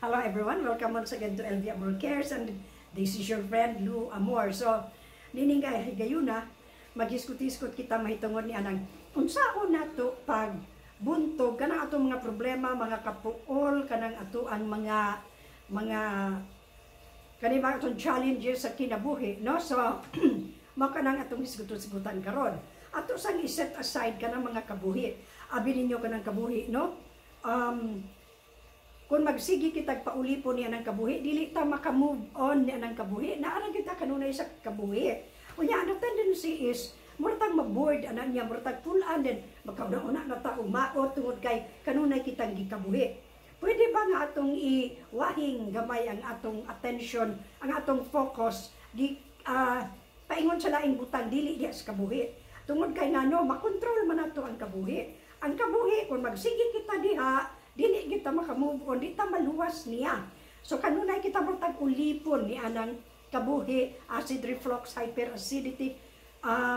Hello everyone, welcome once again to LV Amor Cares, and this is your friend Lou Amor. So, nining gayuna, mag-iskut-iskut kita mahitungod ni anang unsaon nato pag buntog kanang atong mga problema, mga kapuol, kanang atoan mga kanang atong challenges sa kinabuhi, no? So, mao kanang atong isgut-isgutan karon. Ato sang i-set aside kanang mga kabuhi. Abi ninyo kanang kabuhi, no? Kung magsigi kitag paulipon niya ng kabuhi, dili ta maka-move on niya ng kabuhi. Naarang kita kanunay sa kabuhi. Unya, ang tendency is, murtag maboard, anak niya, murtag pulaan din, magkauna na ta umaot tungod kay kanunay kitang gikabuhi. Pwede ba nga atong iwahing gamay ang atong attention, ang atong focus, paingon sa laing butang, dili diya sa kabuhi. Tungod kay ngano, makontrol man nato ang kabuhi. Ang kabuhi, kung magsigi kita diha, dili kita maka-move on, di ta maluwas niya. So kanunay kita murtag ulipon ni anang kabuhi, acid reflux, hyperacidity,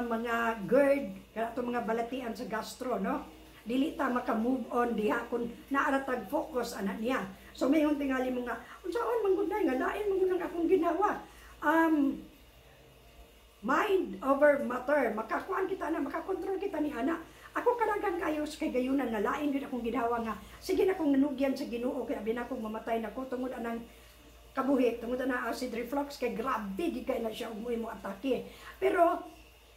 mga GERD, kanato mga balatian sa gastro, no? Dili ta maka-move on diha kung naaratag focus anak niya. So mayon tingali mo nga, unsaon manggunay nga lain mangunang akong ginawa. Mind over matter, makakuan kita na, makakontrol kita ni anak. Ako kalagan kayo sa kay gayunan na lain gid akong ginawa nga sige na akong nanugyan sa Ginoo kay abi na akong mamatay nako tungod anang kabuhi, tungod na acid reflux kay grabe gid kay na siya umuy mo atake. Pero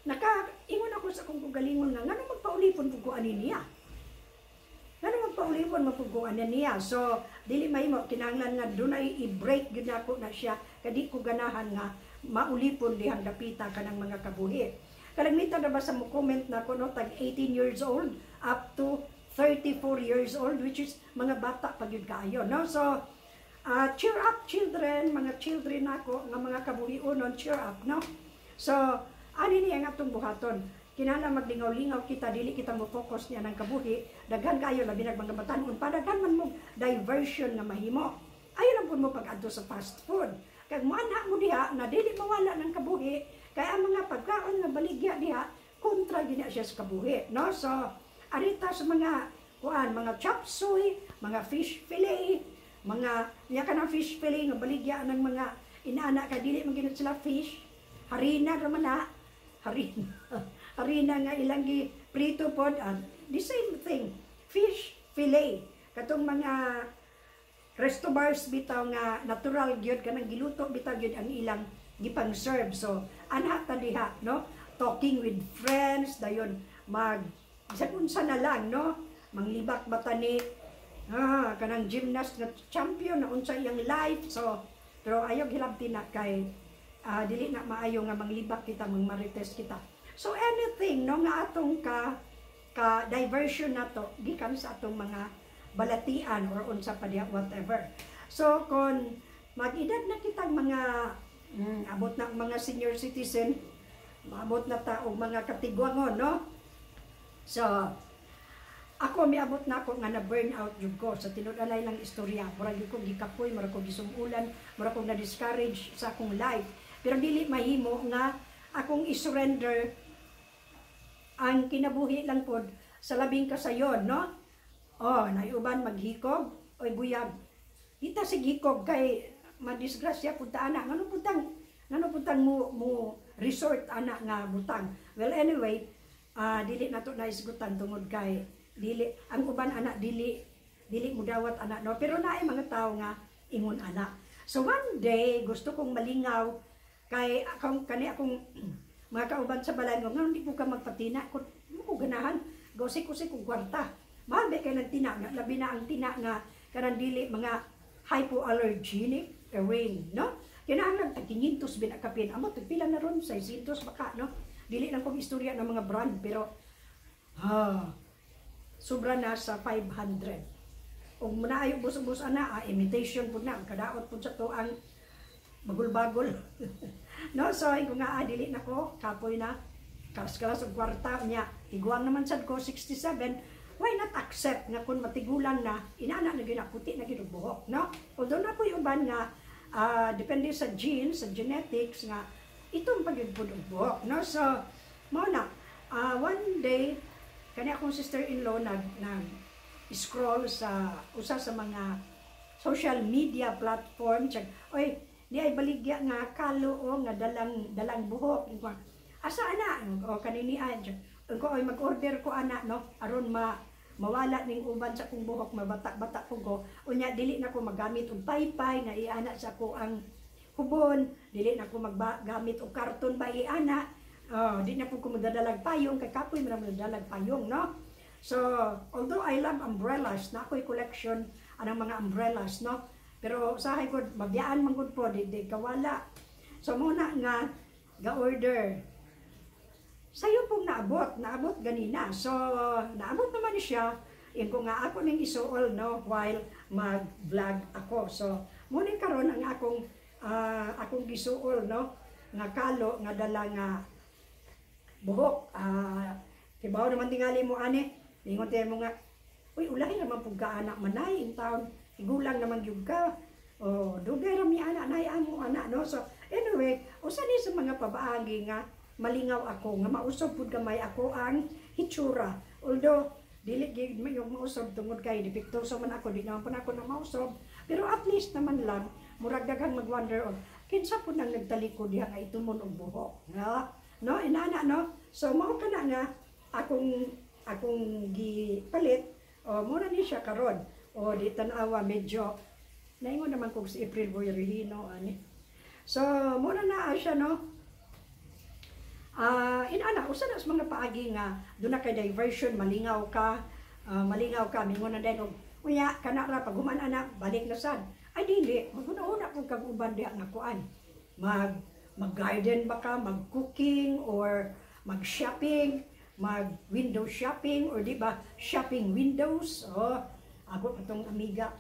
nakaingon ako sa akong kagalingon nga ngano magpaulipon pud ko ani niya. Ngano magpaulipon mapuguan niya. So dili mahimo kinahanglan nga dunay i-break gid nako na siya kadi ko ganahan nga maulipon dihang dapita kanang mga kabuhi. Kalagmitan na ba sa mo comment na ko, no, tag 18 years old up to 34 years old, which is mga bata pag yun kayo, no? So, cheer up children, mga children ako, nga mga kabuhiunon, cheer up, no? So, ani niya nga itong buhaton. Kinahanglan maglingaw-lingaw kita, dili kita mo focus niya ng kabuhi, daghan kayo, labi nag mga batanon, padaghan man mo diversion nga mahimo. Ayaw lang po mo pag-adto sa fast food. Kag maana mo diha, na dili mawala ng kabuhi, kaya ang mga pagkaon nga baligya diha, kontra gina siya sa kabuhi, no? So, arita sa mga mga chop suey, mga fish fillet, mga niya ka ng fish fillet nga baligya ng mga inaana ka dili man ginut sila fish, harina ra man na, harina nga ilang gi prito pod, the same thing, fish fillet, katong mga resto bars bitaw nga natural gyud kanang giluto bitaw gyud ang ilang gipang serve. So anha ta diha, no, talking with friends dayon mag bisan unsa na lang, no, manglibak batani, kanang gymnast nga champion na unsa iyang life. So pero ayo hilabti na kay dili na maayo nga manglibak kita, mangmarites kita. So anything, no, nga atong ka diversion nato gikan sa atong mga balatian or unsa pa diha whatever. So kon mag-edad na kitang mga abot na mga senior citizen, maabot na ta og mga katigwangon, no? So ako miabot na ako nga na burn out jud ko sa tinud-anay lang istorya. Murag gyud ko gikapoy, murag ko gisumulan, murag ko na discourage sa akong life. Pero dili mahimo nga akong i-surrender ang kinabuhi lang pod sa labing kasayon, no? Naiuban maghikog oy buyag. Dita si gikog kay madisgrasya punta anak, ngano putang mo resort anak nga butang. Well anyway, dili nato na isgutan tungod kay dili ang uban anak dili mo dawat anak, no, pero naay mga tao nga ingon anak. So one day gusto kong malingaw kay akong mga kauban sa balay ngo, ngano di ko ka magpatina ko ganahan gosik-usik kong kwarta. Mahal kay nang tina nga labi na ang tina nga kanang dili mga hypoallergenic rain, no? Kinahanglan tag 500 binakapin. Amo tagpila na ron 600 baka, no? Dili lang kong istorya ng mga brand pero sobra na sa 500. Og munaayo bus-bus ana, imitation pud na kadaot pud sa to ang bagol-bagol. No, so ko nga dili na ko kapoy na kalas-kalas og kwarta niya. Iguang naman sad ko 67. Why not accept nga kung matigulan na inana na ginaputi na ginubuhok, no? Although na po yung uban nga depende sa genes, sa genetics nga itong pagigbuhok, no? So mo na one day kani akong sister-in-law nag scroll sa usa sa mga social media platform check oy di ay baligya nga kalo o nga dalang buhok ko asa ana o kanini ay ko ay mag-order ko ana no aron mawala ning uban sa kong buhok mabata-bata ko unya dili na ko magamit og paypay nga iana sa ko ang hubon dili na ko maggamit og karton ba iana di na po ko magdadalag payong kay kapoy man magdadalag payong no so although I love umbrellas na ako'y collection anang mga umbrellas no pero usahay ko mabiyaan man gud po di kawala so muna nga ga-order sayo pong naabot ganina so naabot naman siya in ko nga ako ning isuol no while mag-vlog ako so muna karon ang akong gisuol no nga kalo nga dala nga buhok kibaw naman tingali mo ani ingon tayo mo nga uy ulahi naman pug ka anak manay in town igulang naman gyud ka dugay ra mi anak nay amo anak no so anyway usa ni sa mga pabaagi nga malingaw ako nga mausob pud gamay ako ang hitsura although dili gid may mausob tungod kay depektoso man ako di naman ako na mausob pero at least naman lang murag daghang mag-wonder on kinsa pud nang nagtalikod diha nga itumon og buhok no inana no so mao kana nga akong gipalit mura ni siya karon di tan-awa medyo naingon naman kog si April Boy Regino ani so mura na siya no inana usa na sa mga paagi nga doon na kay diversion malingaw ka mingon na din og unya kana ra pag human ana balik na sad ay dili maguna-una pud kag uban diha nga kuan mag-garden ba ka mag-cooking or mag-shopping mag-window shopping or di ba shopping windows ako patong amiga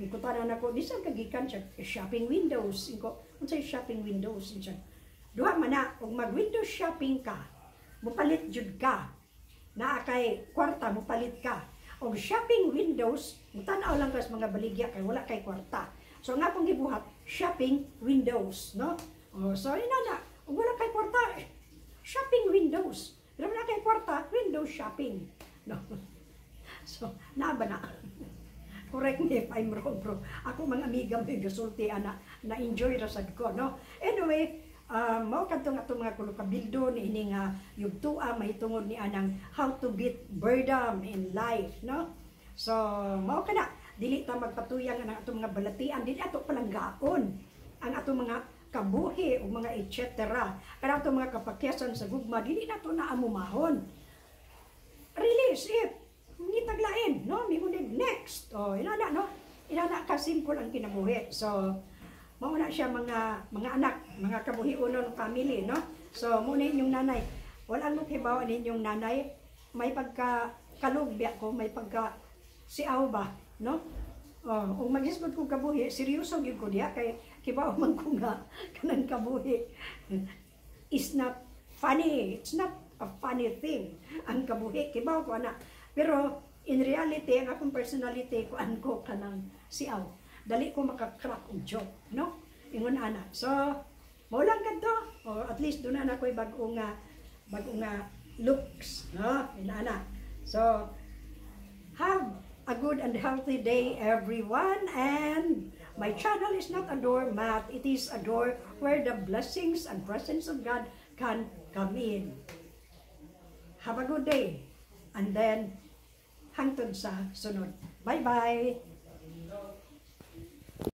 gikutanan ako bisan kagikan siya shopping windows inko unsay shopping windows siya duha man na ug mag-window shopping ka mupalit jud ka naa kay kwarta mupalit ka og shopping windows mutan-aw lang kas mga baligya kay wala kay kwarta so nga akong gibuhat shopping windows no so inana ug wala kay kwarta shopping windows pero wala kay kwarta window shopping no so naba na correct me if I'm wrong bro ako mga amiga may gasulti ana na enjoy ra sad ko no anyway mao kadtong ato mga kulukabildo ni ini nga yugtua mahitungod ni anang how to beat boredom in life no so mao kana dili ta magpatuyang ang ato mga balatian dili ato palanggaon ang ato mga kabuhi o mga etc. Kada ato mga kapakyasan sa gugma dili nato na amumahon release it ngitaglain no migunig next inana no inana ka simple ang kinabuhi so mao na siya mga anak mga kabuhi-unon family no so muna inyong nanay wala mo kibaw ninyong nanay may pagka kalugbiya ko may pagka siaw ba no ug magisbot ko kabuhi seryoso gyud ko diha kay kibaw man ko nga kanang kabuhi is not funny it's not a funny thing ang kabuhi kibaw ko ana pero in reality ang akong personality ko ko kanang siaw dali ko makakrack og joke no ingon ana so mao lang kadto at least do na ko'y bag-o nga looks no inana so have a good and healthy day everyone and my channel is not a doormat it is a door where the blessings and presence of God can come in have a good day and then hangtod sa sunod bye bye.